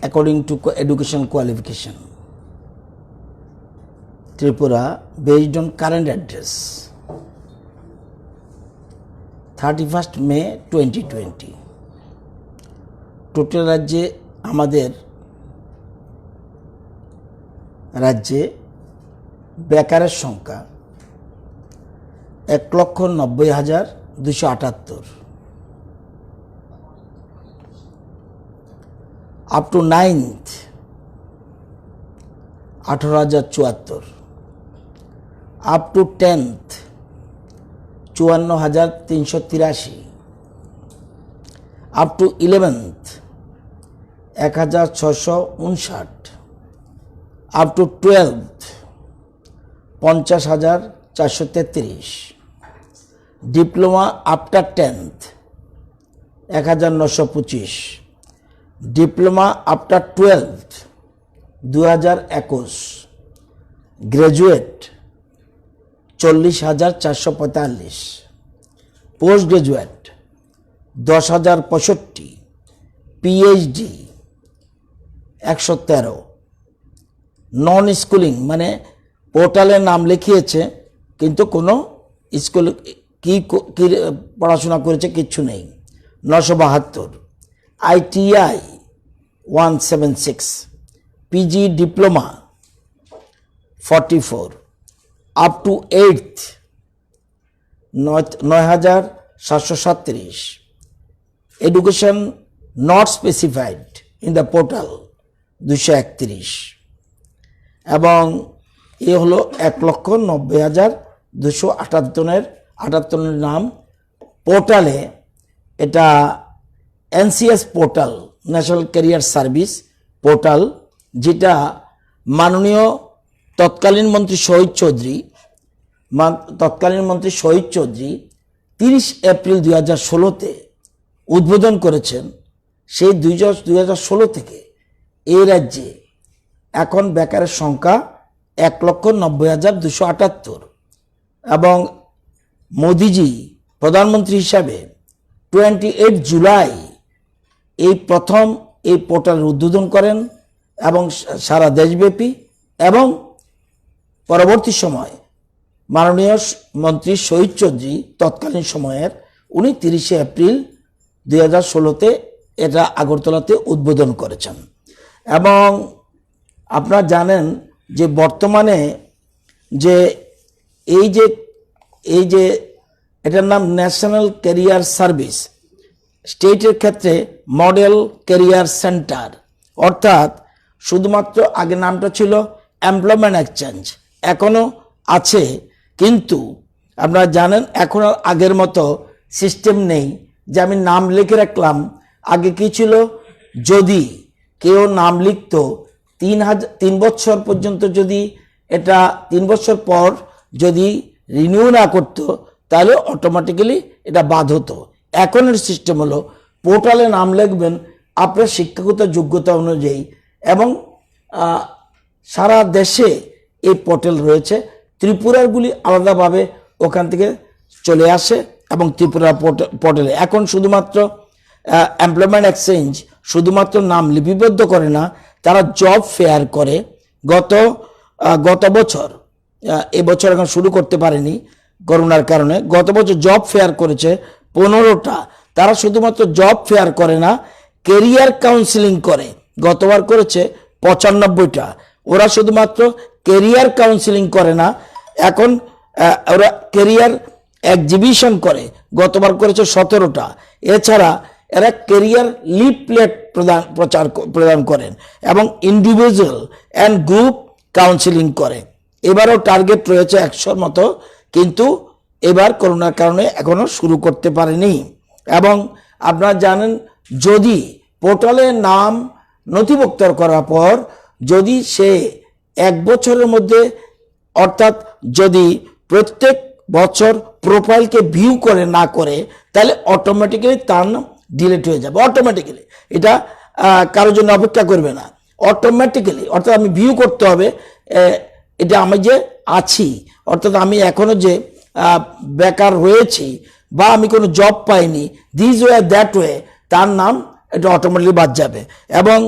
according to education qualification. Tripura based on current address 31st May 2020. Total রাজ্যে আমাদের রাজ্যে বেকারের সংখ্যা 1,90,278 up to 9th 18,074 up to 10th 54,383 up to 11th 1,659 up to 12th 50,433 diploma after 10th 1,925 diploma after 12th 2021 graduate 40,445 post graduate 10,065 PhD 113 non schooling মানে পোর্টালে নাম লিখিয়েছে কিন্তু কোনো স্কুল কি পড়াশোনা করেছে কিচ্ছু নেই 972 ITI 176 PG diploma 44 up to 8th 9,737 education not specified in the portal 231 এবং এ হলো 1,90,278 নাম পোর্টালে। এটা NCS portal national career service portal, যেটা মাননীয় তৎকালীন মন্ত্রী শহীদ চৌধুরী 30 এপ্রিল 2016-তে উদ্বোধন করেছেন। সেই 2016 থেকে এই রাজ্যে এখন বেকারের সংখ্যা 1,90,278 এবং মোদিজি প্রধানমন্ত্রী হিসাবে 28 জুলাই এই প্রথম এই পোর্টালের উদ্বোধন করেন এবং সারা দেশব্যাপী এবং পরবর্তী সময় মাননীয় মন্ত্রী শহীদ চৌধুরী তৎকালীন সময়ের উনি 30 এপ্রিল 2016-তে এটা আগরতলাতে উদ্বোধন করেছেন। এবং আপনারা জানেন যে বর্তমানে যে এই যে এটার নাম ন্যাশনাল ক্যারিয়ার সার্ভিস, স্টেটের ক্ষেত্রে মডেল ক্যারিয়ার সেন্টার, অর্থাৎ শুধুমাত্র আগে নামটা ছিল এমপ্লয়মেন্ট এক্সচেঞ্জ, এখনও আছে, কিন্তু আপনারা জানেন এখন আর আগের মতো সিস্টেম নেই যে আমি নাম লিখে রাখলাম। আগে কি ছিল, যদি কেউ নাম লিখত 3 বছর পর্যন্ত, যদি এটা 3 বছর পর যদি রিনিউ না করত তাহলে অটোমেটিক্যালি এটা বাদ হতো। এখনের সিস্টেম হলো পোর্টালে নাম লিখবেন আপনার শিক্ষাগত যোগ্যতা অনুযায়ী, এবং সারা দেশে এই পোর্টাল রয়েছে। ত্রিপুরারগুলি আলাদাভাবে ওখান থেকে চলে আসে এবং ত্রিপুরা পোর্টালে এখন শুধুমাত্র এমপ্লয়মেন্ট এক্সচেঞ্জ শুধুমাত্র নাম লিপিবদ্ধ করে না, তারা জব ফেয়ার করে। গত বছর, এবছর এখন শুরু করতে পারেনি করোনার কারণে, গত বছর জব ফেয়ার করেছে 15টা। তারা শুধুমাত্র জব ফেয়ার করে না, কেরিয়ার কাউন্সিলিং করে। গতবার করেছে 95টা। ওরা শুধুমাত্র কেরিয়ার কাউন্সিলিং করে না, এখন ওরা কেরিয়ার এক্সিবিশন করে। গতবার করেছে 17টা। এছাড়া এরা কেরিয়ার লিফলেট প্রদান করেন এবং ইন্ডিভিজুয়াল অ্যান্ড গ্রুপ কাউন্সিলিং করে। এবারও টার্গেট রয়েছে 100-র মতো, কিন্তু এবার করোনার কারণে এখনো শুরু করতে পারেনি। এবং আপনারা জানেন, যদি পোর্টালে নাম নথিভুক্ত করার পর যদি সে 1 বছরের মধ্যে, অর্থাৎ যদি প্রত্যেক বছর প্রোফাইলকে ভিউ করে না করে, তাহলে অটোমেটিক্যালি তার নাম ডিলিট হয়ে যাবে। অটোমেটিক্যালি, এটা কারোর জন্য অপেক্ষা করবে না, অটোমেটিক্যালি। অর্থাৎ আমি ভিউ করতে হবে এটা আমি যে আছি, অর্থাৎ আমি এখনো যে বেকার রয়েছি বা আমি কোনো জব পাইনি, দিস ওয়ে দ্যাট ওয়ে, তার নাম এটা অটোমেটিক্যালি বাদ যাবে। এবং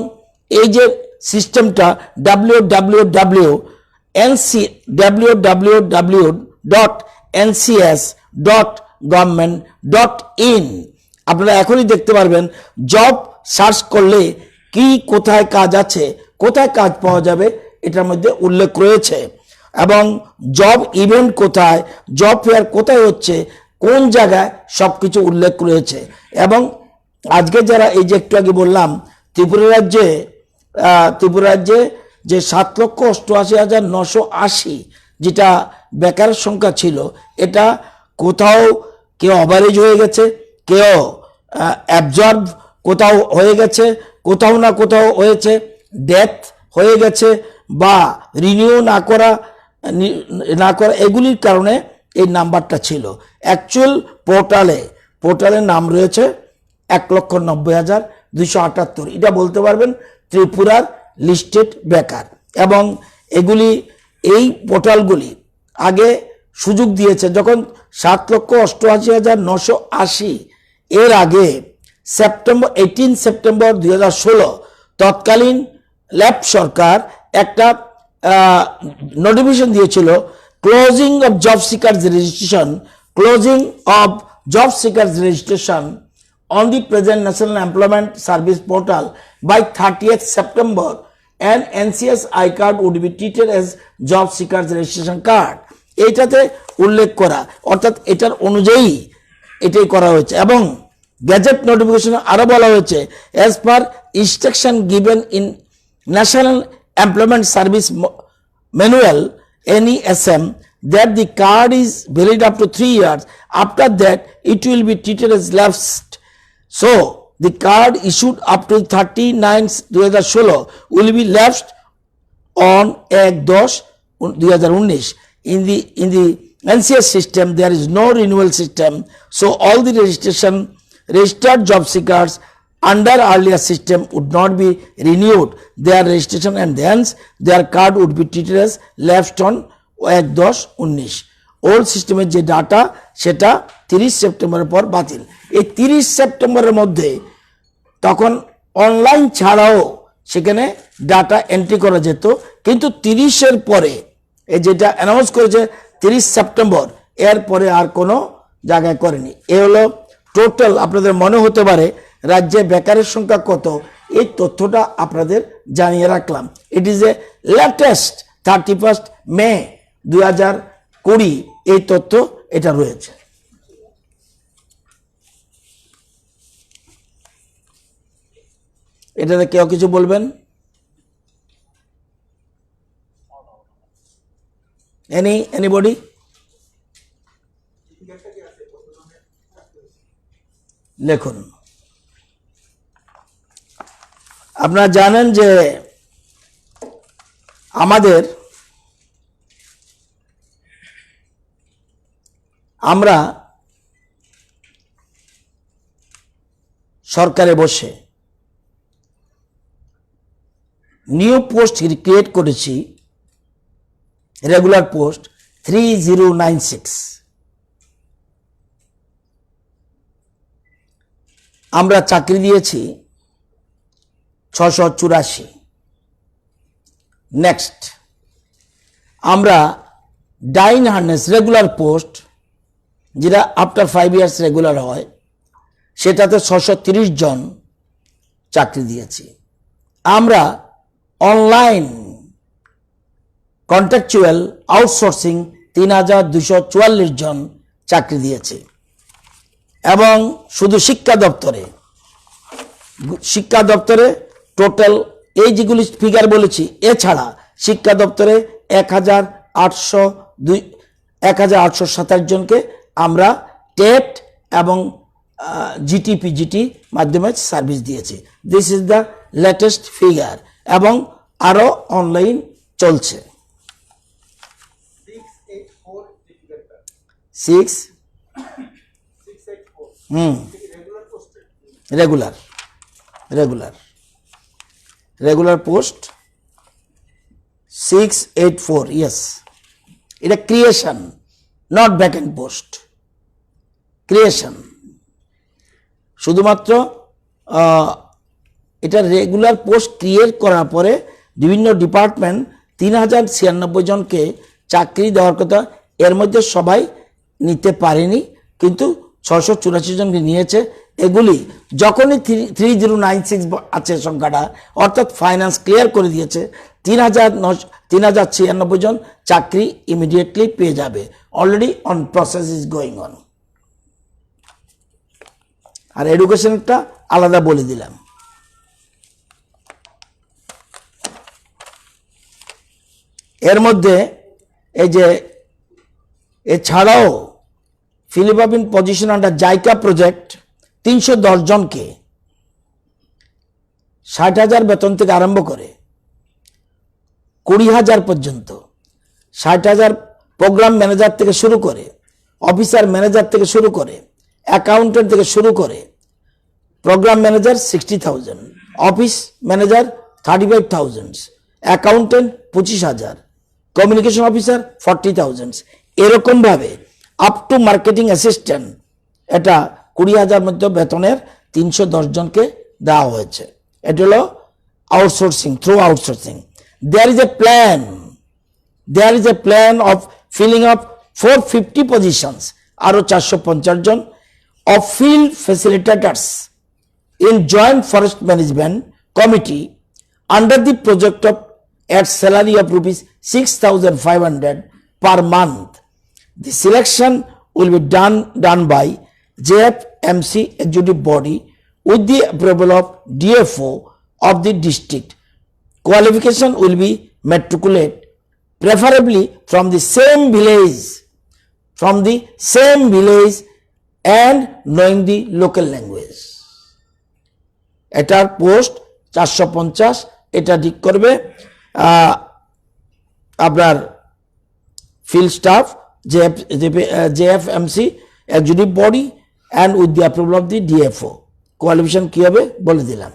এই যে সিস্টেমটা www.ncs.government.in, আপনারা এখনই দেখতে পারবেন জব সার্চ করলে কি কোথায় কাজ আছে, কোথায় কাজ পাওয়া যাবে এটার মধ্যে উল্লেখ রয়েছে, এবং জব ইভেন্ট কোথায়, জব ফেয়ার কোথায় হচ্ছে, কোন জায়গায় সবকিছু উল্লেখ রয়েছে। এবং আজকে যারা এই যে একটু আগে বললাম ত্রিপুরা রাজ্যে যে 7,88,980 যেটা বেকারের সংখ্যা ছিল, এটা কোথাও কেউ ওভারেজ হয়ে গেছে, কেউ অ্যাবজর্ব কোথাও হয়ে গেছে, কোথাও না কোথাও হয়েছে ডেথ হয়ে গেছে, বা রিনিউ না করা এগুলির কারণে এই নাম্বারটা ছিল। অ্যাকচুয়াল পোর্টালের নাম রয়েছে 1,90,278। এটা বলতে পারবেন ত্রিপুরার লিস্টেড বেকার। এবং এই পোর্টালগুলি আগে সুযোগ দিয়েছে যখন 7,88,980 এর আগে 18 সেপ্টেম্বর 2016 তৎকালীন ল্যাব সরকার একটা নোটিফিকেশন দিয়েছিল, closing of job seekers registration on the present National Employment Service portal by 30th September, and NCS I-card would be treated as job seekers registration card. এইটাতে উল্লেখ করা, অর্থাৎ এটার অনুযায়ী এটাই করা হয়েছে। এবং গ্যাজেট নোটিফিকেশন আরো বলা হয়েছে, as per instruction given in National Employment Service Manual NESM, that the card is valid up to 3 years. After that, it will be treated as lapsed. So, the card issued up to 30/9/2016 will be lapsed on 1/10/2019. In the NCS system, there is no renewal system. So, all the registered job seekers under earlier system would not be renewed their registration, and hence their card would be treated as lapsed on 1/10/19. Old সিস্টেমের যে data সেটা 30 সেপ্টেম্বরের পর বাতিল। এই 30 সেপ্টেম্বরের মধ্যে তখন অনলাইন ছাড়াও সেখানে ডাটা এন্ট্রি করা যেত, কিন্তু 30-এর পরে এই যেটা অ্যানাউন্স করেছে 30 সেপ্টেম্বর, এর পরে আর কোনো জায়গায় করেনি। এ হলো টোটাল। আপনাদের মনে হতে পারে রাজ্যে বেকারের সংখ্যা কত, এই তথ্যটা আপনাদের জানিয়ে রাখলাম। ইট ইজ এ লেটেস্ট 31 মে 2020 এই তথ্য এটা রয়েছে। এটাতে কেউ কিছু বলবেন? এনিবডি? লিখুন। আপনারা জানেন যে আমরা সরকারে বসে নিউ পোস্ট ক্রিয়েট করেছি, রেগুলার পোস্ট 3096। আমরা চাকরি দিয়েছি 684। নেক্সট, আমরা ডাইন হার্নেস রেগুলার পোস্ট যেটা আফটার 5 ইয়ার্স রেগুলার হয়, সেটাতে 630 জন চাকরি দিয়েছি। আমরা অনলাইন কন্ট্রাকচুয়াল আউটসোর্সিং 3244 জন চাকরি দিয়েছি। এবং শুধু শিক্ষা দপ্তরে টোটাল এই যেগুলি ফিগার বলেছি, এছাড়া শিক্ষা দপ্তরে 1827 জনকে আমরা টেট এবং জিটি মাধ্যমে সার্ভিস দিয়েছি। This is the latest figure, এবং আরো অনলাইন চলছে। 684 রেগুলার পোস্ট 684, ইয়েস। এটা creation, not vacant post, creation. শুধুমাত্র এটা রেগুলার পোস্ট ক্রিয়েট করার পরে বিভিন্ন ডিপার্টমেন্ট 3096 জনকে চাকরি দেওয়ার কথা, এর মধ্যে সবাই নিতে পারেনি, কিন্তু 684 জনকে নিয়েছে। এগুলি যখনই 3096 আছে সংখ্যাটা, অর্থাৎ ফাইন্যান্স ক্লিয়ার করে দিয়েছে, 3096 জন চাকরি ইমিডিয়েটলি পেয়ে যাবে। Already on process is going on. আর এডুকেশনটা আলাদা বলে দিলাম। এর মধ্যে এই যে এছাড়াও Philippine position under JICA project 310 জনকে 60,000 বেতন থেকে আরম্ভ করে 20,000 পর্যন্ত, 60,000 প্রোগ্রাম ম্যানেজার থেকে শুরু করে, অফিসার ম্যানেজার থেকে শুরু করে, অ্যাকাউন্টেন্ট থেকে শুরু করে, program manager 60,000, office manager 35,000, accountant 25,000, communication officer 40,000, এরকম ভাবে আপ টু মার্কেটিং অ্যাসিস্ট্যান্ট এটা 20,000 মধ্যে বেতনের 310 জনকে দেওয়া হয়েছে। এটা হলো outsourcing, through outsourcing. There is a plan of filling up 450 positions, আরো 450 জন of field facilitators in joint forest management committee under the project of at salary of rupees 6,500 per month. The selection will be done by JFMC executive body with the approval of DFO of the district. Qualification will be matriculate preferably from the same village and knowing the local language. এটার post 450, এটা ঠিক করবে আপনার field staff, JFMC executive body and with the approval of the DFO। Qualification কি হবে বলে দিলাম।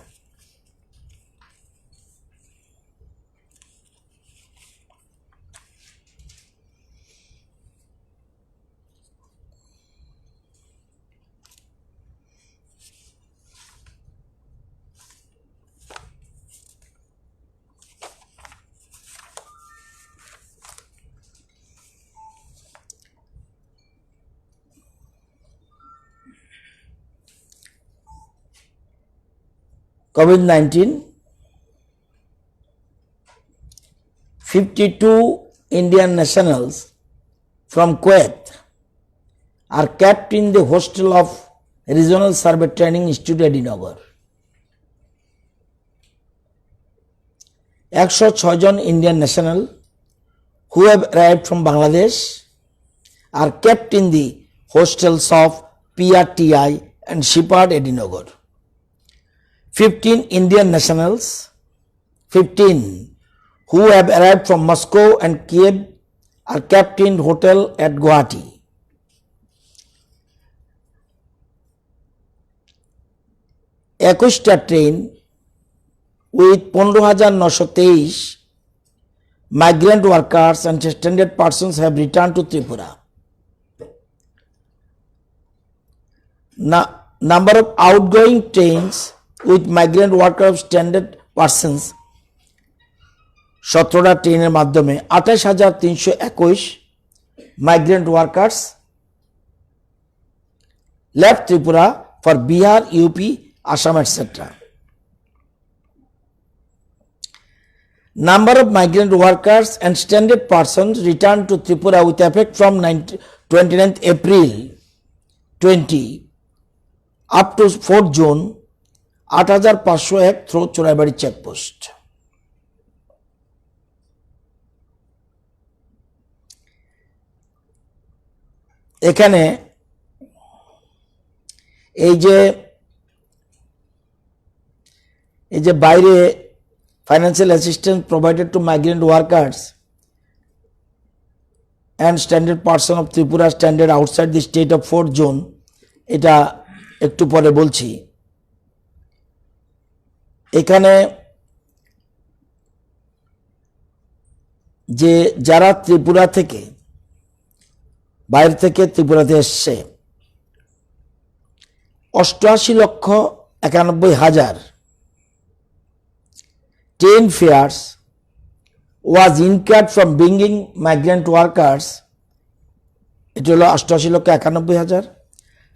COVID-19, 52 Indian nationals from Kuwait are kept in the hostel of Regional Survey Training Institute Edinburgh. 106 John Indian national who have arrived from Bangladesh are kept in the hostels of PRTI and Shepherd Edinburgh. 15 Indian nationals, 15 who have arrived from Moscow and Kiev are kept in hotel at Guwahati. Equista train with 15,923 migrant workers and stranded persons have returned to Tripura. Number of outgoing trains with migrant worker of stranded persons 17টা ট্রেনের মাধ্যমে 28,321 migrant workers left Tripura for Bihar, UP, Assam, etc. Number of migrant workers and stranded persons returned to Tripura with effect from 29th April 20 up to 4th June 8,501 through Choraibari checkpost. এখানে এই যে বাইরে financial assistance provided to migrant workers and standard person of Tripura standard outside the state of 4th zone, এটা একটু পরে বলছি। এখানে যে যারা ত্রিপুরা থেকে বাইরে থেকে ত্রিপুরাতে এসছে 88,91,000 train fares was incurred from bringing migrant workers, এটা হলো 88,91,000।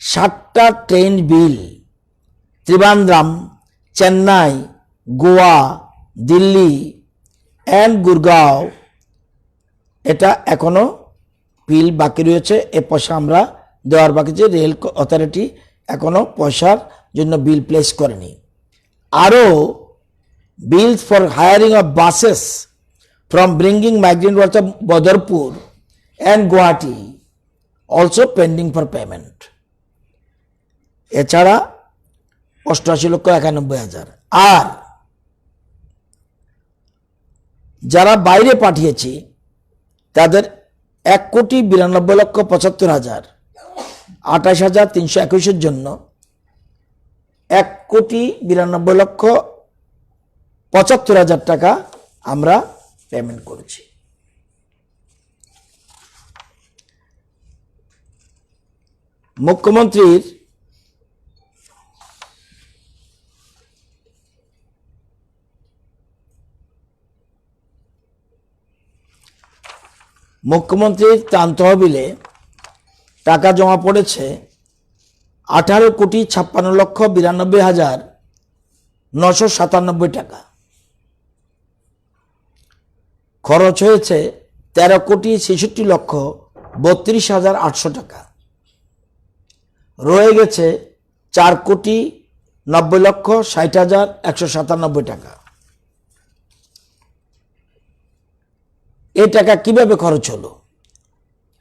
60টা train bill Trivandrum, Chennai, Goa, Delhi and Gurgaon, এটা এখনো বিল বাকি রয়েছে। এ পয়সা আমরা দেওয়ার বাকি যে রেল অথরিটি এখনো পয়সার জন্য বিল প্লেস করেনি। আরও bills for hiring of buses from bringing migrant workers to Badarpur and Guwahati also pending for payment. এছাড়া 88,91,000। আর যারা বাইরে পাঠিয়েছি তাদের 1,92,75,000, 28,321 জন্য 1,92,75,000 টাকা আমরা পেমেন্ট করেছি। মুখ্যমন্ত্রীর ত্রাণ তহবিলে টাকা জমা পড়েছে 18,56,92,997 টাকা। খরচ হয়েছে 13,66,32,800 টাকা। রয়ে গেছে 4,90,60,197 টাকা। এই টাকা কিভাবে খরচ হলো?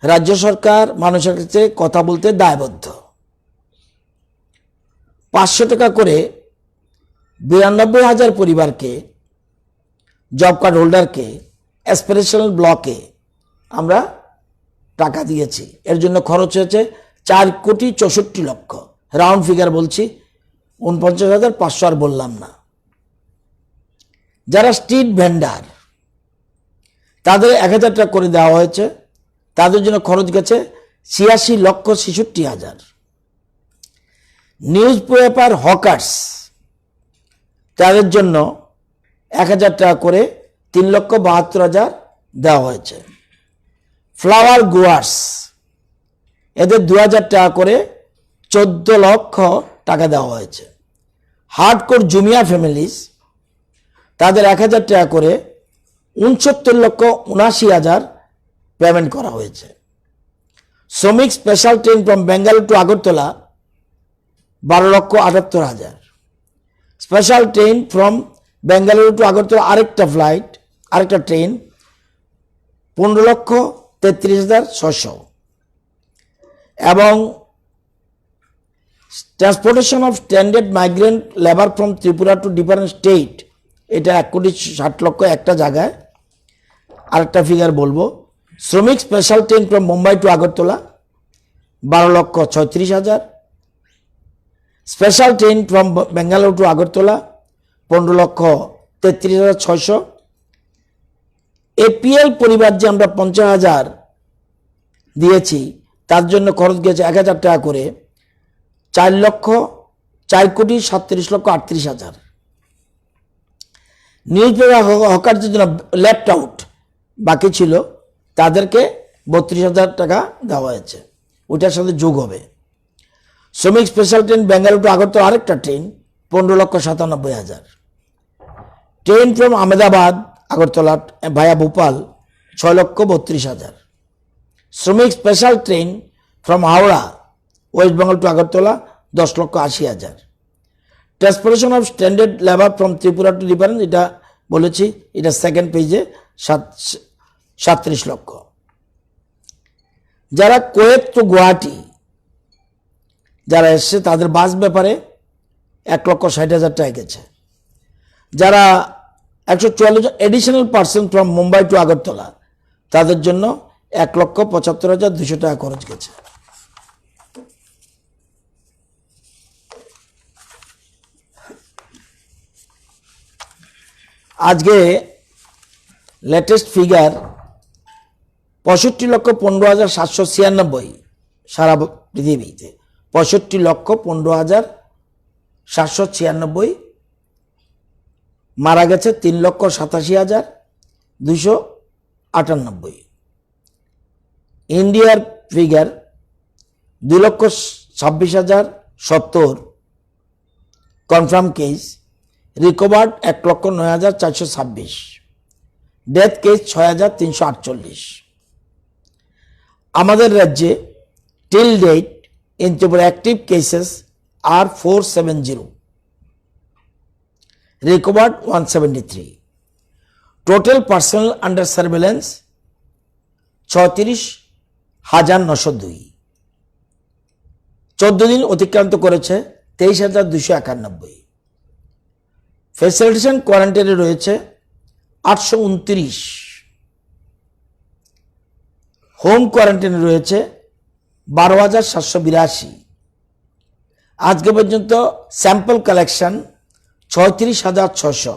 রাজ্য সরকার মানুষের কাছে কথা বলতে দায়বদ্ধ। 500 টাকা করে 92,000 পরিবারকে, জব কার্ড হোল্ডারকে, অ্যাসপিরেশনাল ব্লকে আমরা টাকা দিয়েছি। এর জন্য খরচ হয়েছে 4,64,00,000, রাউন্ড ফিগার বলছি, 49,500 আর বললাম না। যারা স্ট্রিট ভেন্ডার তাদের 1,000 টাকা করে দেওয়া হয়েছে, তাদের জন্য খরচ গেছে 86,66,000। নিউজ পেপার হকার্স তাদের জন্য 1,000 টাকা করে 3,72,000 দেওয়া হয়েছে। ফ্লাওয়ার গ্রোয়ার্স এদের 2,000 টাকা করে 14 লক্ষ টাকা দেওয়া হয়েছে। হার্ডকোর জুমিয়া ফ্যামিলিস তাদের 1,000 টাকা করে 69,79,000 পেমেন্ট করা হয়েছে। শ্রমিক special train from Bengaluru to Agartala 12,78,000। Special train from Bengaluru to Agartala আরেকটা ফ্লাইট, আরেকটা ট্রেন 15,33,600। এবং transportation of standard migrant labour from Tripura to different state, এটা 1,60,00,000 একটা জায়গায়। আরেকটা ফিগার বলবো, শ্রমিক special train from Mumbai to Agartala 12,36,000। Special train from Bengaluru to Agartala 15,33,600। APL পরিবার যে আমরা 50,000 দিয়েছি তার জন্য খরচ গেছে 1,000 টাকা করে 4,37,38,000। নিউজ পেপার হকারদের জন্য লেফট আউট বাকি ছিল, তাদেরকে 32,000 টাকা দেওয়া হয়েছে, ওইটার সাথে যোগ হবে। শ্রমিক special train Bengaluru to Agartala আরেকটা train 15,97,000। Train from Ahmedabad Agartala via Bhopal 6,32,000। শ্রমিক special train from Howrah West Bengal to Agartala 10,80,000। Transportation of standard labour from Tripura to difference, এটা বলেছি, এটা সেকেন্ড পেজে 37 লক্ষ। যারা কোয়েত টু গুয়াহাটি যারা এসছে তাদের বাস ব্যাপারে 1,60,000 টাকা গেছে। যারা 144 additional person from Mumbai to Agartala তাদের জন্য 1,75,200 টাকা খরচ গেছে। আজকে লেটেস্ট ফিগার 65,15,796 সারা পৃথিবীতে, 65,15,796 মারা গেছে 3,87,298। ইন্ডিয়ার figure 2,26,070 confirm case, recovered 1,09,426, death case 6,348। আমাদের রাজ্যে till date in active cases are 470, recovered 173, total personnel under surveillance 36,902, 14 দিন অতিক্রান্ত করেছে 23,291, ফ্যাসিলিটেশন কোয়ারেন্টাইনে রয়েছে 829, হোম কোয়ারেন্টাইনে রয়েছে 12,782। আজকে পর্যন্ত স্যাম্পল কালেকশন 36,600,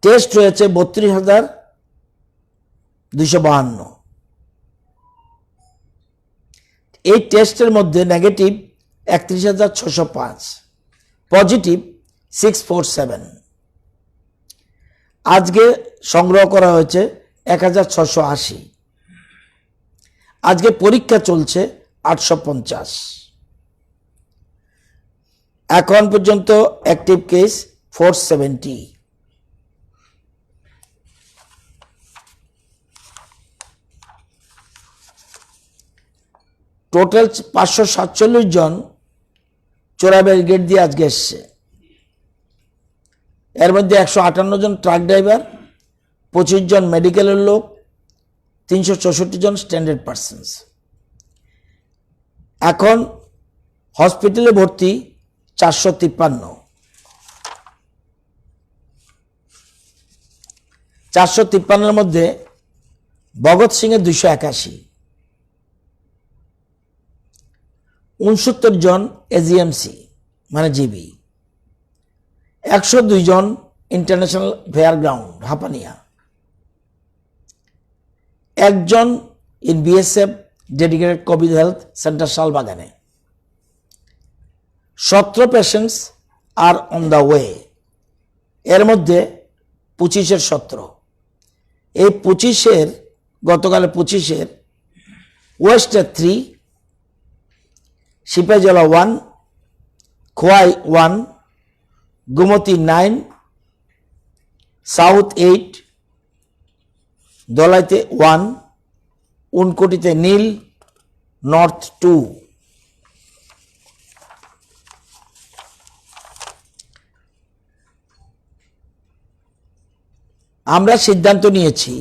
টেস্ট রয়েছে 32,252। এই টেস্টের মধ্যে নেগেটিভ 31,605, পজিটিভ 647। আজকে সংগ্রহ করা হয়েছে 1,680। আজকে পরীক্ষা চলছে 850। এখন পর্যন্ত অ্যাক্টিভ কেস 470। টোটাল 547 জন চোরা ব্যারিকেড দিয়ে আজকে এসছে। এর মধ্যে 158 জন ট্রাক ড্রাইভার, 25 জন মেডিকেলের লোক, 364 জন স্ট্যান্ডার্ড পার্সনস। এখন হসপিটালে ভর্তি 453। 453-এর মধ্যে ভগৎ সিংয়ের 281, 69 জন এজিএমসি মানে জিবি, 102 জন ইন্টারন্যাশনাল ফেয়ার গ্রাউন্ড হাপানিয়া, একজন in BSF dedicated covid health centre শালবাগানে। 17 পেশেন্টস আর অন দ্য ওয়ে। এর মধ্যে 25-এর 17। এই 25-এর গতকালে 25-এর ওয়েস্টের 3, সিপাহীজলা 1, খোয়াই 1, গোমতী 9, সাউথ 8, দলাইতে 1, উনকোটিতে নীল, নর্থ 2। আমরা সিদ্ধান্ত নিয়েছি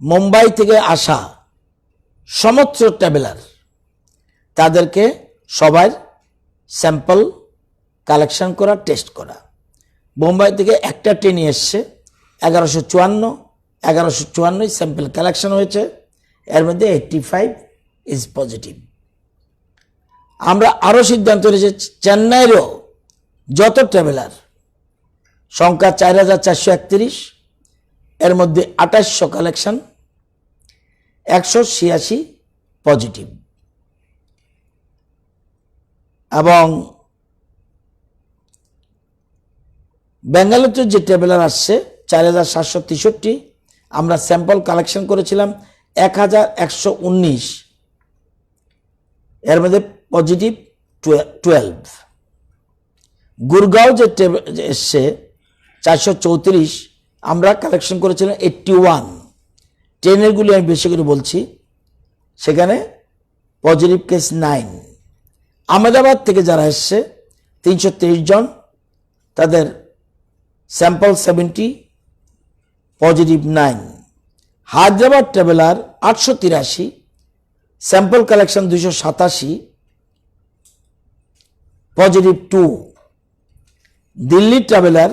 মুম্বাই থেকে আসা সমস্ত ট্রাভেলার তাদেরকে সবার স্যাম্পল কালেকশন করা, টেস্ট করা। মুম্বাই থেকে একটা ট্রেন এসছে 1154 স্যাম্পল কালেকশন হয়েছে। এর মধ্যে 85 ইজ পজিটিভ। আমরা আরও সিদ্ধান্ত নিয়েছি চেন্নাইয়েরও যত ট্রাভেলার সংখ্যা 4,431, এর মধ্যে 2800 কালেকশন, 186 পজিটিভ। এবং বেঙ্গালুরুতে যে ট্রাভেলার আসছে 4,763, আমরা স্যাম্পল কালেকশন করেছিলাম 1,119, এর মধ্যে পজিটিভ 12। গুরগাঁও যে এসছে 434, আমরা কালেকশন করেছিলাম 81। ট্রেনেরগুলি আমি বেশি করে বলছি, সেখানে পজিটিভ কেস 9। আহমেদাবাদ থেকে যারা এসছে 323 জন, তাদের sample 70, positive 9। Hyderabad traveller 883, sample collection 287, positive 2। Delhi traveller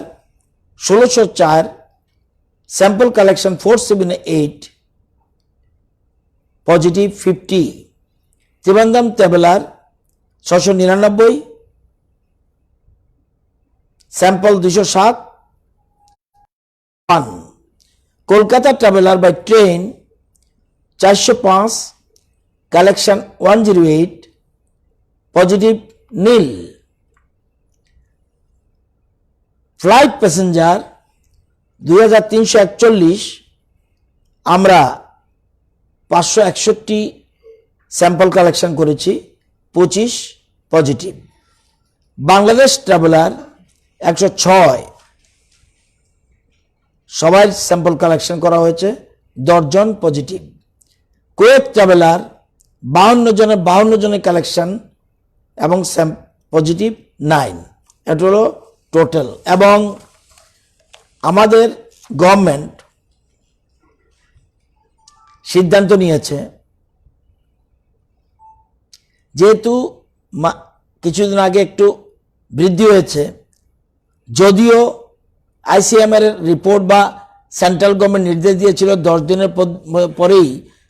1604, sample collection 478, positive 50। Trivandrum traveller 699, sample 207, 1। Kolkata traveller by train 405, collection 108, positive nil. Flight passenger 2341, আমরা 561 স্যাম্পল কালেকশন করেছি, 25 পজিটিভ। বাংলাদেশ ট্রাভেলার 106, সবাই স্যাম্পল কালেকশন করা হয়েছে, 10 জন পজিটিভ। কুয়েত ট্রাভেলার 52 জনের কালেকশন এবং পজিটিভ 9, এটা হলো total. এবং আমাদের গভর্নমেন্ট সিদ্ধান্ত নিয়েছে, যেহেতু কিছুদিন আগে একটু বৃদ্ধি হয়েছে, যদিও আইসিএমআর রিপোর্ট বা সেন্ট্রাল গভর্নমেন্ট নির্দেশ দিয়েছিল 10 দিনের পরেই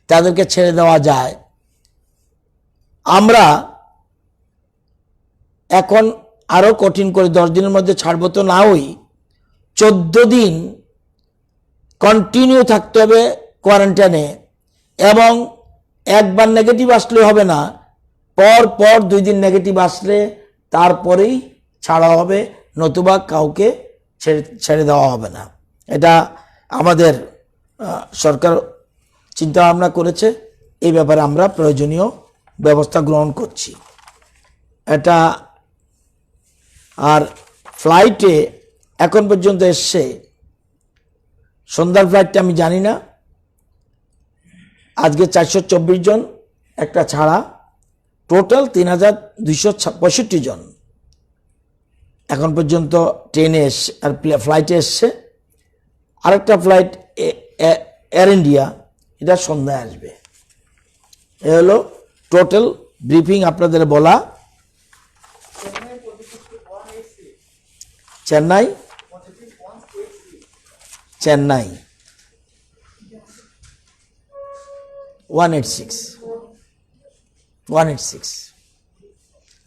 তাদেরকে ছেড়ে দেওয়া যায়, আমরা এখন আরো কঠিন করে 10 দিনের মধ্যে ছাড়বো তো না, হই 14 দিন কন্টিনিউ থাকতে হবে কোয়ারেন্টাইনে, এবং একবার নেগেটিভ আসলে হবে না, পর 2 দিন নেগেটিভ আসলে তারপরেই ছাড়া হবে, নতুবা কাউকে ছেড়ে দেওয়া হবে না। এটা আমাদের সরকার চিন্তা ভাবনা করেছে, এই ব্যাপারে আমরা প্রয়োজনীয় ব্যবস্থা গ্রহণ করছি। এটা আর ফ্লাইটে এখন পর্যন্ত এসছে, সন্ধ্যার ফ্লাইটটা আমি জানি না, আজকে 424 জন একটা ছাড়া, টোটাল 3265 জন এখন পর্যন্ত ট্রেনে এসছে আর ফ্লাইটে এসছে। আরেকটা ফ্লাইট এয়ার ইন্ডিয়া, এটা সন্ধ্যায় আসবে। এ হলো টোটাল ব্রিফিং আপনাদের বলা। চেন্নাই 186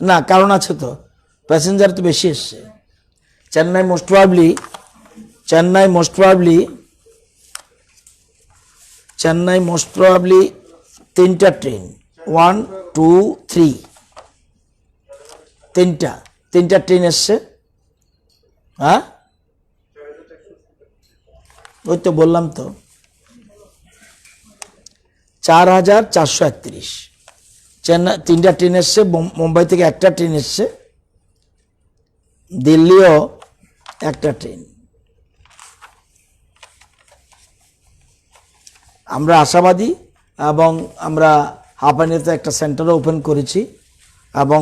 না, কারণ আছে তো, প্যাসেঞ্জার তো বেশি এসছে। চেন্নাই মোস্ট প্রবাবলি 3টা ট্রেন, 1, 2, 3, তিনটা ট্রেন এসছে। হ্যাঁ, ওই তো বললাম তো, 4431। চেন্নাই 3টা ট্রেন এসছে, মুম্বাই থেকে একটা ট্রেন এসছে, দিল্লিও একটা ট্রেন। আমরা আশাবাদী, এবং আমরা হাঁপানিতে একটা সেন্টারও ওপেন করেছি, এবং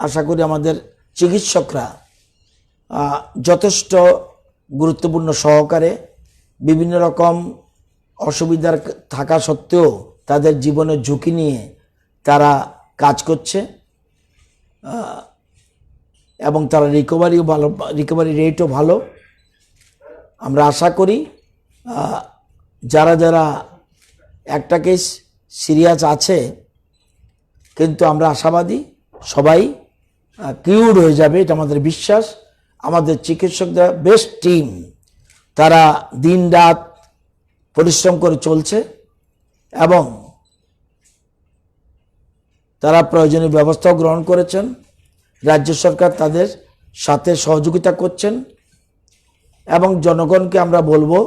আশা করি আমাদের চিকিৎসকরা যথেষ্ট গুরুত্বপূর্ণ সহকারে বিভিন্ন রকম অসুবিধার থাকা সত্ত্বেও তাদের জীবনের ঝুঁকি নিয়ে তারা কাজ করছে, এবং তারা রিকভারি রেটও ভালো। আমরা আশা করি যারা একটা কেস সিরিয়াস আছে, কিন্তু আমরা আশাবাদী সবাই কিউরড হয়ে যাবে, এটা আমাদের বিশ্বাস। আমাদের চিকিৎসকদের বেস্ট টিম, তারা দিন রাত পরিশ্রম করে চলছে, এবং তারা প্রয়োজনীয় ব্যবস্থাও গ্রহণ করেছেন। রাজ্য সরকার তাদের সাথে সহযোগিতা করছেন, এবং জনগণকে আমরা বলবো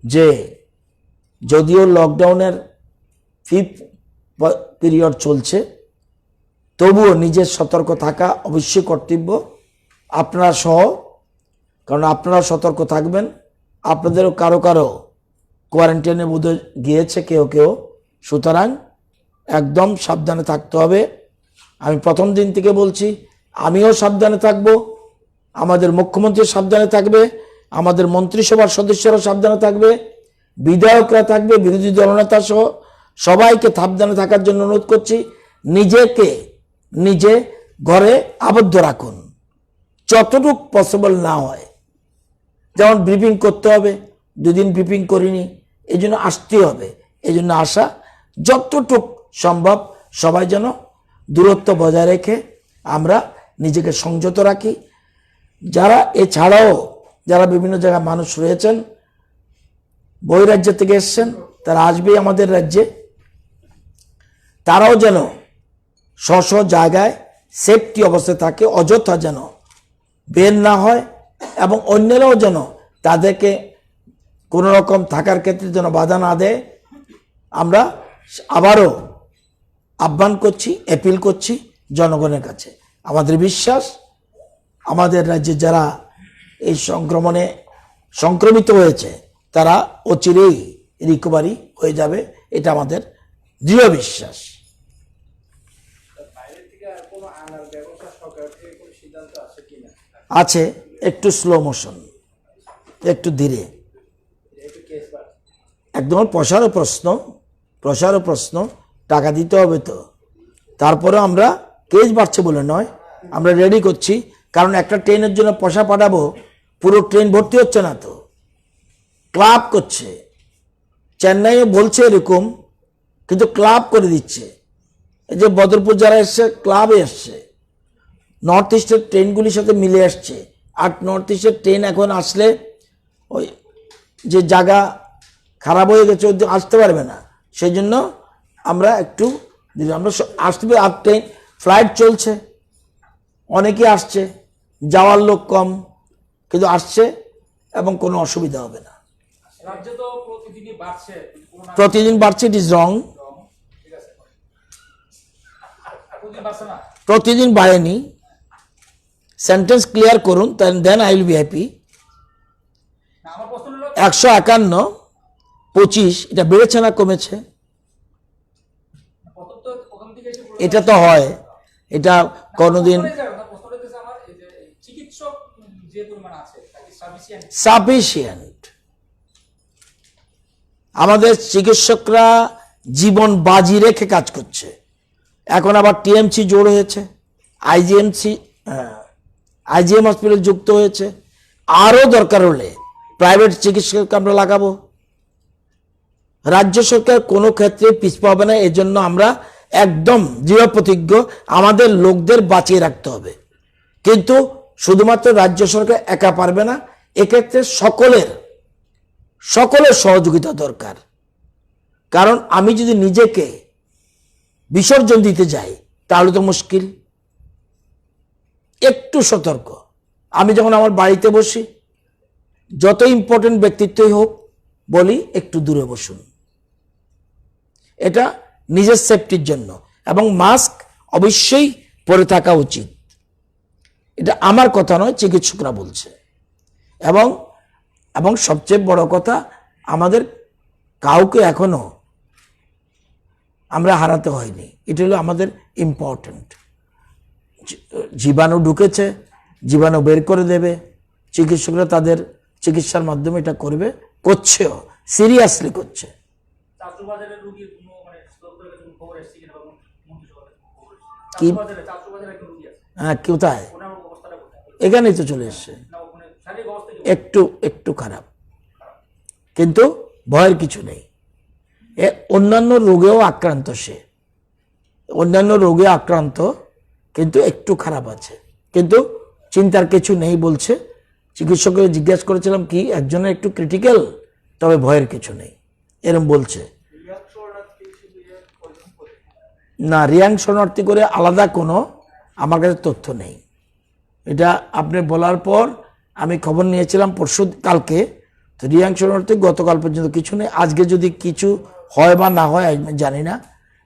যে যদিও লকডাউনের 5th পিরিয়ড চলছে, তবুও নিজের সতর্ক থাকা অবশ্যই কর্তব্য, আপনারা সহ, কারণ আপনারাও সতর্ক থাকবেন। আপনাদেরও কারো কোয়ারেন্টাইনে বোধহয় গিয়েছে কেউ, সুতরাং একদম সাবধানে থাকতে হবে। আমি প্রথম দিন থেকে বলছি, আমিও সাবধানে থাকব, আমাদের মুখ্যমন্ত্রী সাবধানে থাকবে, আমাদের মন্ত্রিসভার সদস্যরা সাবধানে থাকবে, বিধায়করা থাকবে, বিরোধী দলনেতা সহ সবাইকে সাবধানে থাকার জন্য অনুরোধ করছি। নিজে ঘরে আবদ্ধ রাখুন, যতটুকু পসিবল না হয়। যেমন ব্রিফিং করতে হবে, 2 দিন ব্রিফিং করিনি, এই জন্য আসতে হবে, এই জন্য আসা। যতটুক সম্ভব সবাই যেন দূরত্ব বজায় রেখে আমরা নিজেকে সংযত রাখি। যারা এছাড়াও যারা বিভিন্ন জায়গায় মানুষ রয়েছেন, বহিরাজ্য থেকে এসছেন, তারা আসবেই আমাদের রাজ্যে, তারাও যেন স্ব জায়গায় সেফটি অবস্থায় থাকে, অযথা যেন বের না হয় এবং অন্যরাও যেন তাদেরকে কোনো রকম থাকার ক্ষেত্রে যেন বাধা না দেয়। আমরা আবারও আহ্বান করছি, অ্যাপিল করছি জনগণের কাছে। আমাদের বিশ্বাস আমাদের রাজ্যে যারা এই সংক্রমণে সংক্রমিত হয়েছে তারা অচিরেই রিকভারি হয়ে যাবে, এটা আমাদের দৃঢ় বিশ্বাস। আছে, একটু স্লো মোশন, একটু ধীরে, একদম প্রসারও প্রশ্ন, টাকা দিতে হবে তো। তারপরে আমরা কেস বাড়ছে বলে নয়, আমরা রেডি করছি, কারণ একটা ট্রেনের জন্য পয়সা পাঠাবো, পুরো ট্রেন ভর্তি হচ্ছে না তো, ক্লাব করছে। চেন্নাইও বলছে এরকম, কিন্তু ক্লাব করে দিচ্ছে। এই যে বদরপুর যারা এসছে ক্লাবে এসছে, নর্থ ইস্টের ট্রেনগুলির সাথে মিলে আসছে। আর নর্থ ইস্টের ট্রেন এখন আসলে ওই যে জায়গা খারাপ হয়ে গেছে ওদের আসতে পারবে না, সেই জন্য আমরা একটু আমরা আসবে। আর ট্রেন ফ্লাইট চলছে, অনেকে আসছে, যাওয়ার লোক কম, কিন্তু আসছে এবং কোনো অসুবিধা হবে না। প্রতিদিন বাড়ছে, ইট ইজ রং। প্রতিদিন বাড়েনি, সেন্টেন্স ক্লিয়ার করুন, then I will be happy. 151, 25 এটা বেড়েছে না কমেছে? এটা তো হয়, এটা কোনোদিন সাফিসিয়েন্ট। আমাদের চিকিৎসকরা জীবন বাজি রেখে কাজ করছে। এখন আবার টিএমসি জোড় হয়েছে, আইজিএম হসপিটাল যুক্ত হয়েছে। আরও দরকার হলে প্রাইভেট চিকিৎসককে আমরা লাগাবো। রাজ্য সরকার কোনো ক্ষেত্রে পিছপা হবে না, এজন্য আমরা একদম দৃঢ় প্রতিজ্ঞ, আমাদের লোকদের বাঁচিয়ে রাখতে হবে। কিন্তু শুধুমাত্র রাজ্য সরকার একা পারবে না, এক্ষেত্রে সকলের সহযোগিতা দরকার। কারণ আমি যদি নিজেকে বিসর্জন দিতে যাই তাহলে তো মুশকিল। একটু সতর্ক। আমি যখন আমার বাড়িতে বসি, যত ইম্পর্টেন্ট ব্যক্তিত্বই হোক, বলি একটু দূরে বসুন, এটা নিজের সেফটির জন্য। এবং মাস্ক অবশ্যই পরে থাকা উচিত। এটা আমার কথা নয়, চিকিৎসকরা বলছে। এবং সবচেয়ে বড় কথা, আমাদের কাউকে এখনো আমরা হারাতে হয়নি, এটা হলো আমাদের ইম্পর্টেন্ট। জীবাণু ঢুকেছে, জীবাণু বের করে দেবে, চিকিৎসকরা তাদের চিকিৎসার মাধ্যমে এটা করছেও, সিরিয়াসলি করছে। কি? হ্যাঁ, কোথায়? এখানেই তো চলে এসছে। একটু খারাপ, কিন্তু ভয়ের কিছু নেই। অন্যান্য রোগেও আক্রান্ত, অন্যান্য রোগে আক্রান্ত, কিন্তু একটু খারাপ আছে, কিন্তু চিন্তার কিছু নেই বলছে। চিকিৎসককে জিজ্ঞাসা করেছিলাম কি একজনের একটু ক্রিটিক্যাল, তবে ভয়ের কিছু নেই এরম বলছে। না, রিয়াং শরণার্থী করে আলাদা কোনো আমার কাছে তথ্য নেই। এটা আপনি বলার পর আমি খবর নিয়েছিলাম কালকে, তো রিয়াং শরণার্থী গতকাল পর্যন্ত কিছু নেই। আজকে যদি কিছু হয় বা না হয় আমি জানি না।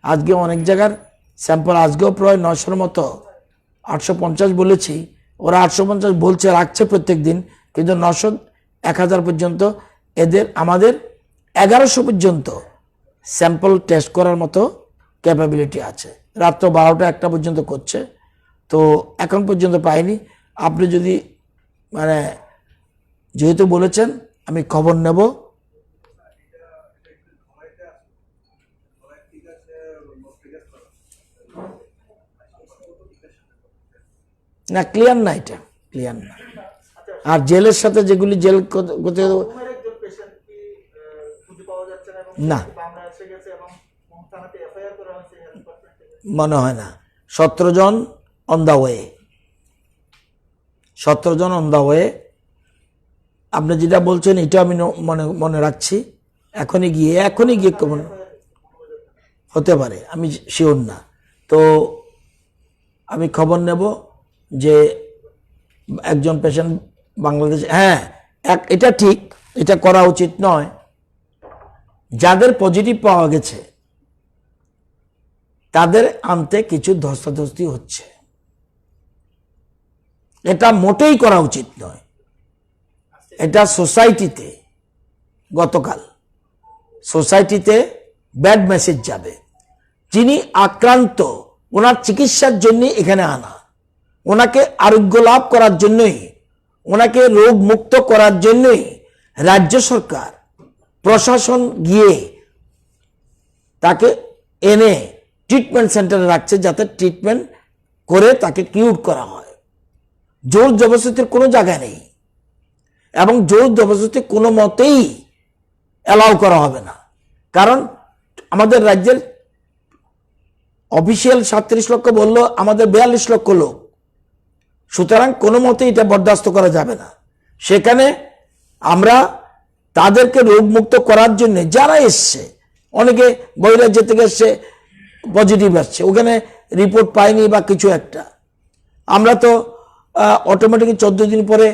আজকে অনেক জায়গার স্যাম্পল, আজকেও প্রায় 900-র মতো, 850 বলেছি, ওরা 850 বলছে, রাখছে প্রত্যেক দিন, কিন্তু 900, 1000 পর্যন্ত আমাদের 1100 পর্যন্ত স্যাম্পল টেস্ট করার মতো ক্যাপাবিলিটি আছে। রাত্র 12টা 1টা পর্যন্ত করছে, তো এখন পর্যন্ত পাইনি। আপনি যদি যেহেতু বলেছেন, আমি খবর নেব। না, ক্লিয়ার না, এটা ক্লিয়ার না। আর জেলের সাথে যেগুলি জেল না, মনে হয় না। 17 জন অন দা ওয়ে, 17 জন অন দা ওয়ে। আপনি যেটা বলছেন এটা আমি মনে রাখছি। এখনই গিয়ে হতে পারে, আমি শিওর না। তো আমি খবর নেব যে একজন পেশেন্ট বাংলাদেশ, হ্যাঁ এটা ঠিক, এটা করা উচিত নয়। যাদের পজিটিভ পাওয়া গেছে তাদের আনতে কিছু ধস্তাধস্তি হচ্ছে, এটা মোটেই করা উচিত নয়। এটা সোসাইটিতে, গতকাল সোসাইটিতে ব্যাড মেসেজ যাবে। যিনি আক্রান্ত ওনার চিকিৎসার জন্য এখানে আনা, ওনাকে আরোগ্য লাভ করার জন্যই, ওনাকে রোগ মুক্ত করার জন্যই রাজ্য সরকার প্রশাসন গিয়ে তাকে এনে ট্রিটমেন্ট সেন্টারে রাখছে, যাতে ট্রিটমেন্ট করে তাকে কিউর করা হয়। জোর জবরদস্তির কোনো জায়গা নেই, এবং জোর জবরদস্তি কোনো মতেই অ্যালাউ করা হবে না। কারণ আমাদের রাজ্যের অফিসিয়াল 37 লক্ষ বলল, আমাদের 42 লক্ষ লোক, সুতরাং কোনো মতেই এটা বরদাস্ত করা যাবে না। সেখানে আমরা তাদেরকে রোগমুক্ত করার জন্য যারা এসছে, অনেকে বহিরাজ্য থেকে এসছে পজিটিভ আসছে, ওখানে রিপোর্ট পাইনি বা কিছু একটা, আমরা তো অটোমেটিক 14 দিন পরে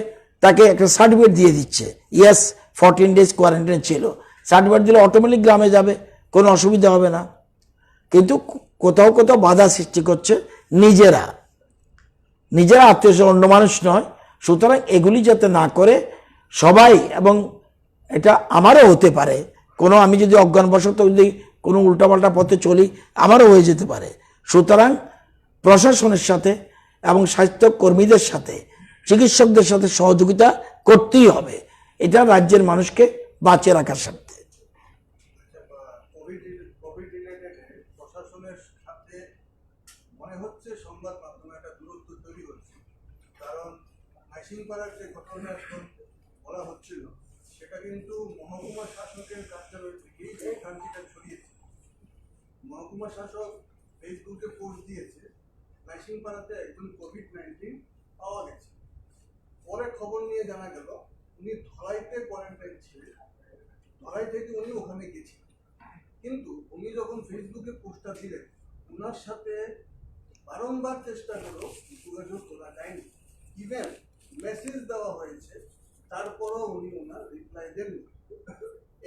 তাকে একটা সার্টিফিকেট দিয়ে দিচ্ছে, ইয়েস 14 ডেজ কোয়ারেন্টাইন ছিল, সার্টিফিকেট দিলে অটোমেটিক গ্রামে যাবে, কোনো অসুবিধা হবে না। কিন্তু কোথাও কোথাও বাধা সৃষ্টি করছে নিজেরা, আত্মীয় স্বজন, অন্য মানুষ নয়। সুতরাং এগুলি যাতে না করে সবাই, এবং এটা আমারও হতে পারে, কোনো আমি যদি অজ্ঞানবশত যদি কোনো উল্টাপাল্টা পথে চলি, আমারও হয়ে যেতে পারে। সুতরাং প্রশাসনের সাথে এবং স্বাস্থ্যকর্মীদের সাথে, চিকিৎসকদের সাথে সহযোগিতা করতেই হবে, এটা রাজ্যের মানুষকে বাঁচিয়ে রাখার স্বার্থে। প্রশাসনের সাথে মনে হচ্ছে সংবাদ মাধ্যমে একটা দূরত্ব তৈরি হচ্ছে, কারণ হাসিমপাড়ার যে ঘটনা এখন বলা হচ্ছিল, সেটা কিন্তু মহকুমা শাসকের কার্যালয় থেকেই এই ভ্রান্তিটা ছড়িয়েছে। মহকুমা শাসক ফেসবুকে পোস্ট দিয়েছে, নাইসিংপাড়াতে একজন কোভিড-19 পাওয়া গেছে। পরে খবর নিয়ে জানা গেল উনি ধলাইতে কোয়ারেন্টাইন ছিলেন, ধলাই থেকে উনি ওখানে গেছিলেন। কিন্তু উনি যখন ফেসবুকে পোস্টটা দিলেন, ওনার সাথে বারংবার চেষ্টা করেও যোগাযোগ করা যায়নি, ইভেন মেসেজ দেওয়া হয়েছে, তারপরও উনি ওনার রিপ্লাই দেননি।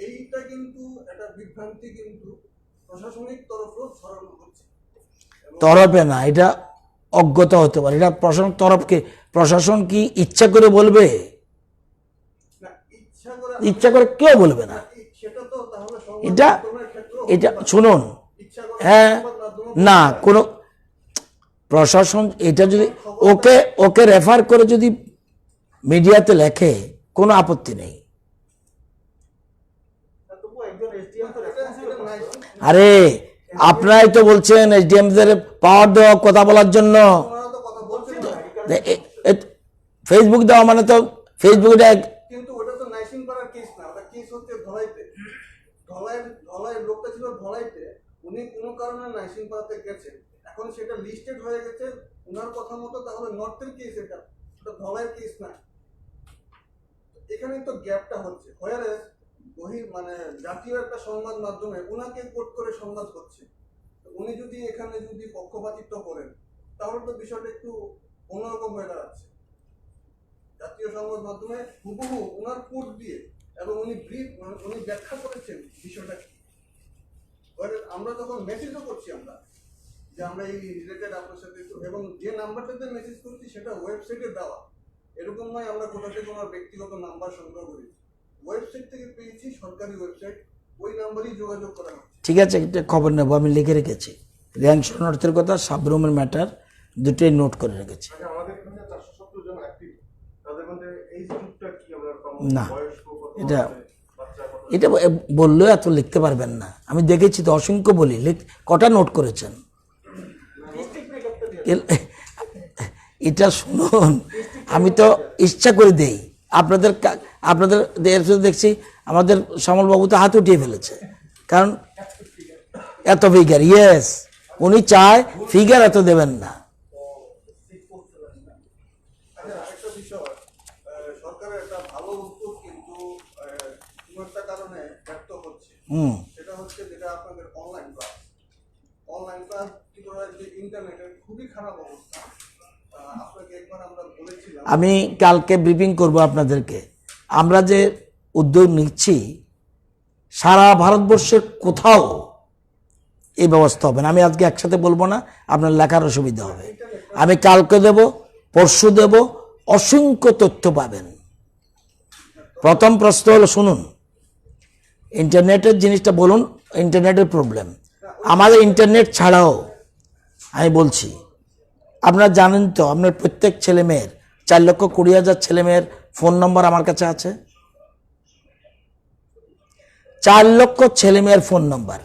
এইটা কিন্তু একটা বিভ্রান্তি কিন্তু প্রশাসনিক তরফেও ছড়ানো হচ্ছে। তরফে না, এটা অজ্ঞতা হতে পারে, এটা প্রশাসন তরফকে, প্রশাসন কি ইচ্ছা করে বলবে? ইচ্ছা করে কেউ বলবে না। এটা এটা শুনুন, হ্যাঁ না, কোন প্রশাসন এটা যদি ওকে রেফার করে যদি মিডিয়াতে লেখে, কোনো আপত্তি নেই। আরে আপনারাই তো বলছেন এসডিএম দের পাওয়ার দেওয়া, কথা বলার জন্য ফেসবুক দেওয়া, মানে তো ফেসবুকটা, কিন্তু ওটা তো নাইসিংপাড়ার কেস না, ওটা কেস হচ্ছে ধলাইতে। ধলাইয়ের লোকটা ছিল ধলাইতে, উনি কোনো কারণে নাইসিংপাড়াতে গেছেন, এখন সেটা লিস্টেড হয়ে গেছে ওনার কথা মতো, তাহলে নর্থের কেস, এটা ধলাইয়ের কেস না। এখানে তো গ্যাপটা হচ্ছে, মানে জাতীয় একটা সংবাদ মাধ্যমে ওনাকে কোট করে সংবাদ হচ্ছে। উনি যদি এখানে যদি পক্ষপাতিত্ব করেন, তাহলে তো বিষয়টা একটু অন্যরকম হয়ে দাঁড়াচ্ছে। জাতীয় সংবাদ মাধ্যমে হুবহু ওনার কোট দিয়ে, এবং উনি ব্যাখ্যা করেছেন বিষয়টা কি। আমরা তখন মেসেজও করছি, আমরা যে আমরা এই রিলেটেড আপনার সাথে, এবং যে নাম্বারটাতে মেসেজ করছি সেটা ওয়েবসাইটে দেওয়া, এরকম নয় আমরা কোথা থেকে ওনার ব্যক্তিগত নাম্বার সংগ্রহ করি, ওয়েবসাইট থেকে পেয়েছি, সরকারি ওয়েবসাইট, ওই নাম্বারই যোগাযোগ করা হচ্ছে। ঠিক আছে, একটা খবর নেব, আমি লিখে রেখেছি, র্যাঙ্ক শরণার্থীর কথা, সাবরুমের ম্যাটার, দুটোই নোট করে রেখেছি। না, এটা এটা বললেও এত লিখতে পারবেন না, আমি দেখেছি তো, অসংখ্য বলি, কটা নোট করেছেন? এটা শুনুন, আমি তো ইচ্ছা করে দেই, আপনাদের দেখছি আমাদের শ্যামলবাবু তো হাত উঠিয়ে ফেলেছে, কারণ এত ফিগার, ইয়েস উনি চায় ফিগার এত দেবেন না। সরকারের একটা ভালো উদ্যোগ কিন্তু কোনো একটা কারণে ব্যর্থ হচ্ছে, সেটা হচ্ছে যেটা আপনাদের অনলাইন ক্লাস আপনার ত্রিপুরার যে ইন্টারনেটের খুবই খারাপ অবস্থা। আপনাকে একবার আমরা বলেছিলাম। আমি কালকে ব্রিফিং করব আপনাদেরকে। আমরা যে উদ্যোগ নিচ্ছি সারা ভারতবর্ষের কোথাও এই ব্যবস্থা হবে না। আমি আজকে একসাথে বলবো না, আপনার লেখার অসুবিধা হবে। আমি কালকে দেব, পরশু দেব, অসংখ্য তথ্য পাবেন। প্রথম প্রশ্ন হলো, শুনুন, ইন্টারনেটের জিনিসটা বলুন, ইন্টারনেটের প্রবলেম। আমাদের ইন্টারনেট ছাড়াও আমি বলছি, আপনারা জানেন তো, আপনার প্রত্যেক ছেলে মেয়ের 4,20,000 ছেলে মেয়ের ফোন নম্বর আমার কাছে আছে। 4 লক্ষ ছেলে মেয়ের ফোন নম্বর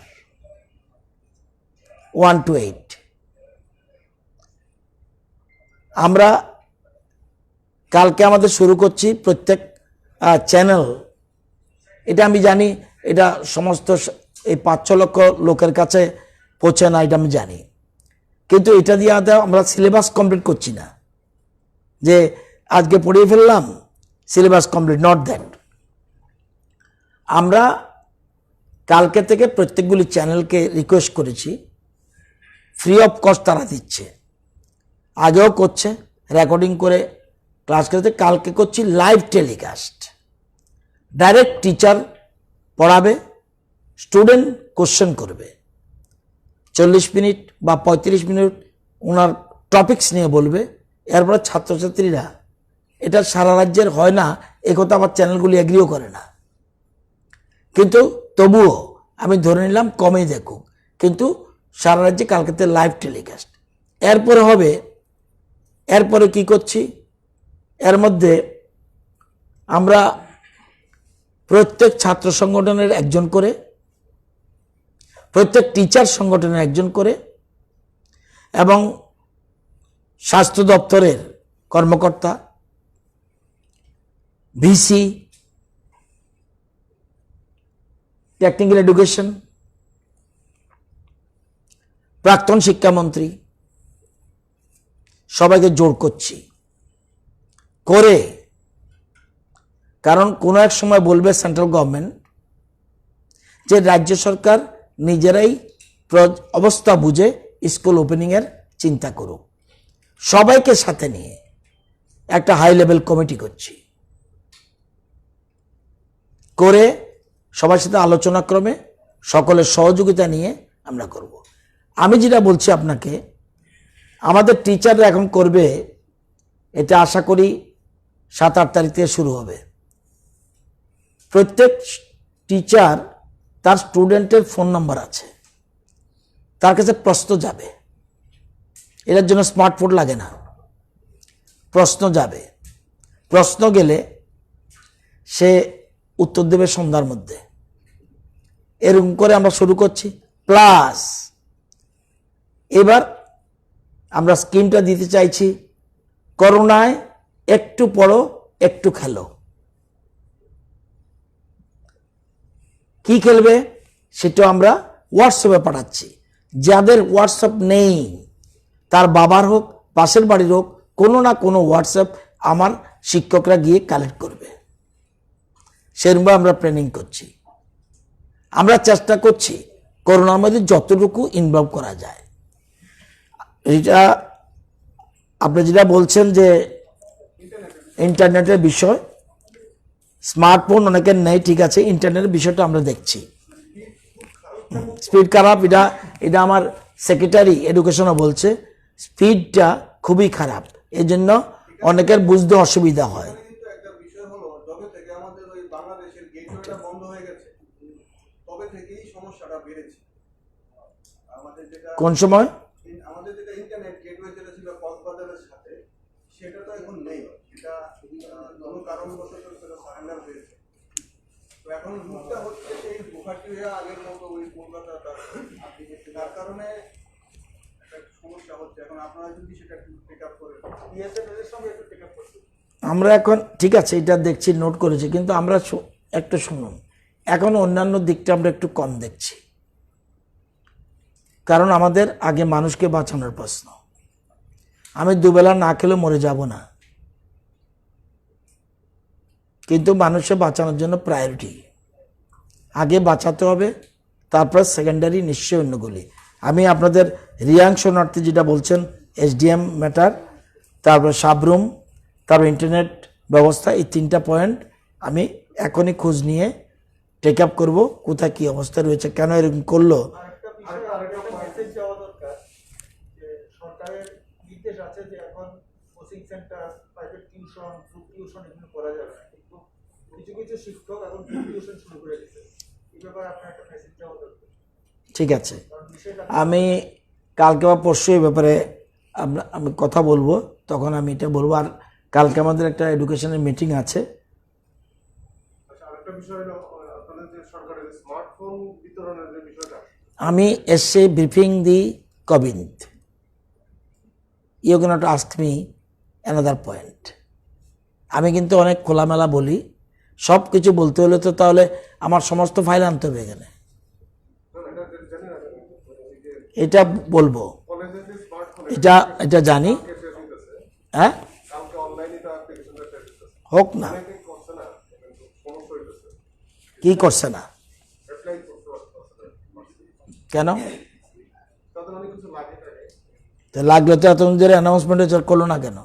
1 to 8। আমরা কালকে আমাদের শুরু করছি প্রত্যেক চ্যানেল। এটা আমি জানি, এটা সমস্ত এই 5-6 লক্ষ লোকের কাছে পৌঁছে না, এটা আমি জানি। কিন্তু এটা দিয়ে আমরা সিলেবাস কমপ্লিট করছি না, যে আজকে পড়িয়ে ফেললাম সিলেবাস কমপ্লিট, নট দ্যাট। আমরা কালকে থেকে প্রত্যেকগুলি চ্যানেলকে রিকোয়েস্ট করেছি, ফ্রি অফ কস্ট তারা দিচ্ছে, আগেও করছে, রেকর্ডিং করে ক্লাস করতে। কালকে করছি লাইভ টেলিকাস্ট, ডাইরেক্ট টিচার পড়াবে, স্টুডেন্ট কোশ্চেন করবে, 40 মিনিট বা 35 মিনিট ওনার টপিকস নিয়ে বলবে। এরপরে ছাত্রছাত্রীরা, এটা সারা রাজ্যের হয় না, একথা আবার চ্যানেলগুলি এগ্রিও করে না, কিন্তু তবুও আমি ধরে নিলাম কমে দেখুক, কিন্তু সারা রাজ্যে কালকেতে লাইভ টেলিকাস্ট। এরপরে হবে, এরপরে কি করছি, এর মধ্যে আমরা প্রত্যেক ছাত্র সংগঠনের একজন করে, প্রত্যেক টিচার সংগঠনের একজন করে, এবং স্বাস্থ্য দপ্তরের কর্মকর্তা, ভিসি, টেকনিক্যাল এডুকেশন, প্রাক্তন শিক্ষামন্ত্রী, সবাইকে জোর করছি করে। কারণ কোনো এক সময় বলবে সেন্ট্রাল গভর্নমেন্ট যে রাজ্য সরকার নিজেরাই অবস্থা বুঝে স্কুল ওপেনিংয়ের চিন্তা করুক। সবাইকে সাথে নিয়ে একটা হাই লেভেল কমিটি করছি, করে সবার সাথে আলোচনা ক্রমে সকলের সহযোগিতা নিয়ে আমরা করব। আমি যেটা বলছি আপনাকে, আমাদের টিচাররা এখন করবে, এটা আশা করি 7-8 তারিখ থেকে শুরু হবে। প্রত্যেক টিচার তার স্টুডেন্টের ফোন নাম্বার আছে, তার কাছে প্রশ্ন যাবে, এটার জন্য স্মার্টফোন লাগে না, প্রশ্ন যাবে, প্রশ্ন গেলে সে উত্তর দেবে সন্ধ্যার মধ্যে। এরকম করে আমরা শুরু করছি। প্লাস এবার আমরা স্কিমটা দিতে চাইছি, করোনায় একটু পড়ো একটু খেলো। কি খেলবে সেটা আমরা হোয়াটসঅ্যাপে পাঠাচ্ছি। যাদের হোয়াটসঅ্যাপ নেই, তার বাবার হোক, পাশের বাড়ির হোক, কোনো না কোনো হোয়াটসঅ্যাপ আমার শিক্ষকরা গিয়ে কালেক্ট করবে। সেরকম আমরা প্ল্যানিং করছি। আমরা চেষ্টা করছি করোনার মধ্যে যতটুকু ইনভলভ করা যায়। এটা আপনি যেটা বলছেন যে ইন্টারনেটের বিষয়, স্মার্টফোন অনেকের নেই, ঠিক আছে, ইন্টারনেটের বিষয়টা আমরা দেখছি। স্পিড খারাপ, এটা আমার সেক্রেটারি এডুকেশনও বলছে, স্পিডটা খুবই খারাপ, এই জন্য অনেকের বুঝতে অসুবিধা হয়। কিন্তু একটা বিষয় হলো, যবে থেকে আমাদের ওই বাংলাদেশের গেটওয়েটা বন্ধ হয়ে গেছে, তবে থেকেই সমস্যাটা বেড়েছে। আমাদের যেটা কোন সময় ইন্টারনেট গেটওয়ে যেটা ছিল কক্সবাজারের সাথে, সেটা তো এখন নেই। এটা কোনো কারণবশত সেটা সারেন্ডার হয়েছে। তো এখন মুখটা হচ্ছে সেই গুয়াহাটি হয়ে আগের মতো ওই কলকাতাটা, তার কারণে একটা সমস্যা হচ্ছে। এখন আপনারা যদি সেটা একটু টেক আপ করেন, বিএসএনএল এর সঙ্গে একটু টেক আপ করতে। আমরা এখন ঠিক আছে, এটা দেখছি, নোট করেছি, কিন্তু আমরা একটু শুনুন, এখন অন্যান্য দিকটা আমরা একটু কম দেখছি। কারণ আমাদের আগে মানুষকে বাঁচানোর প্রশ্ন। আমি দুবেলা না খেলে মরে যাব না, কিন্তু মানুষকে বাঁচানোর জন্য প্রায়োরিটি আগে বাঁচাতে হবে, তারপর সেকেন্ডারি নিশ্চয়ই অন্যগুলি। আমি আপনাদের রিয়াং শরণার্থী যেটা বলছেন এসডিএম ম্যাটার, তারপর সাবরুম, তারপর ইন্টারনেট ব্যবস্থা, এই 3টা পয়েন্ট আমি এখনই খোঁজ নিয়ে টেক আপ করবো কোথায় কি অবস্থা রয়েছে, কেন এরকম করলো। আরেকটা বিষয়, আরেকটা মেসেজ যাওয়া দরকার যে সরকারের নির্দেশ আছে যে এখন coaching centre, private tuition, group tuition এগুলো করা যাবে না, কিন্তু কিছু কিছু শিক্ষক এখন গ্রুপ টিউশন শুরু করে দিচ্ছে। এই ব্যাপারে আপনার একটা মেসেজ যাওয়া দরকার, ঠিক আছে, কারণ বিষয়টা আমি কালকে বা পরশু এই ব্যাপারে আমি কথা বলবো, তখন আমি এটা বলবো। আর কালকে আমাদের একটা এডুকেশনের মিটিং আছে। আচ্ছা, আরেকটা বিষয় হলো আপনাদের যে সরকারের স্মার্টফোন বিতরণের যে বিষয়টা, আমি এসে ব্রিফিং দি কবিন্দ, you cannot ask me another point. আমি কিন্তু অনেক খোলামেলা বলি, সব কিছু বলতে হলে তো তাহলে আমার সমস্ত ফাইল আনতে হবে এখানে, জানি না যে এটা বলবো, কলেজের যে স্মার্টফোন এটা জানি। শেষ হইতেছে, হ্যাঁ, কালকে অনলাইনে তো অ্যাপ্লিকেশনটা শেষ হইতেছে, হোক না, অনেকে করছে না, কিন্তু সমস্যা হইতেছে, কি করছে না অ্যাপ্লাই করতে পারছে না, কেন? তাদের অনেক কিছু লাগে থাকে। তো লাগলে তো এত অ্যানাউন্সমেন্ট করলো না কেন?